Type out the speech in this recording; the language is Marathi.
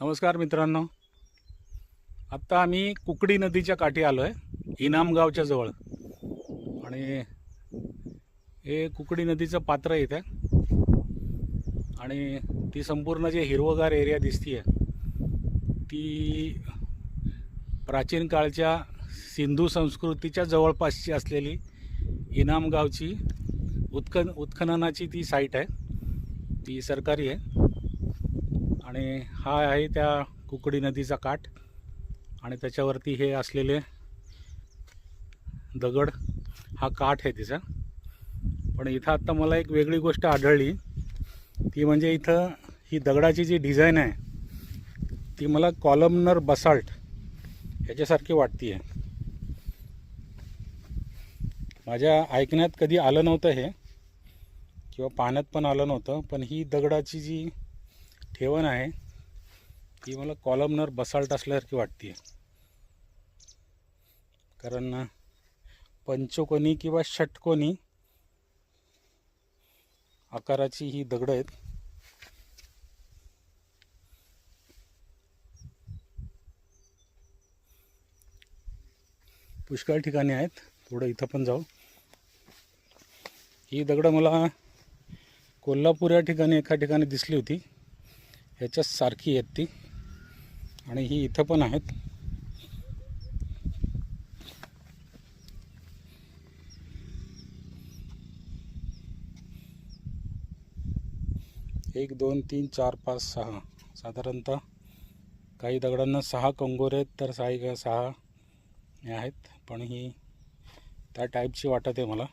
नमस्कार मित्रांनो, आत्ता आम्ही कुकडी नदीच्या काठी आलो आहे, इनामगावच्या जवळ. आणि हे कुकडी नदीचं पात्र आहे इथे. आणि ती संपूर्ण जे हिरवगार एरिया दिसतीये ती प्राचीन काळच्या सिंधू संस्कृतीच्या जवळपासची असलेली इनामगावची उत्खननाची ती साईट आहे. ती सरकारी आहे. आणि हा आहे त्या कुकडी नदीचा काठ आणि त्याच्यावरती हे असलेले दगड, हा काठ आहे तिचा. पण इथं आत्ता मला एक वेगळी गोष्ट आढळली, ती म्हणजे इथं ही दगडाची जी डिझाईन आहे ती मला कॉलमनर बसाल्ट ह्याच्यासारखी वाटते आहे. माझ्या ऐकण्यात कधी आलं नव्हतं हे, किंवा पाहण्यात पण आलं नव्हतं. पण ही दगडाची जी ठेवण आहे ती मला कॉलमनर बसाल्ट असल्यासारखी वाटते आहे. कारण पंचकोनी किंवा षटकोनी आकाराची ही दगड आहेत. पुष्कळ ठिकाणी आहेत, थोडं इथं पण जाऊ. ही दगड मला कोल्हापूर या ठिकाणी एका ठिकाणी दिसली होती, ह्याच्या सारखी आहेत ती. आणि ही इथं पण आहेत. एक, दोन, तीन, चार, पाच, सहा, साधारणतः काही दगडांना 6 कंगोरे आहेत तर 6 हे आहेत. पण ही त्या टाईपची वाटत आहे मला.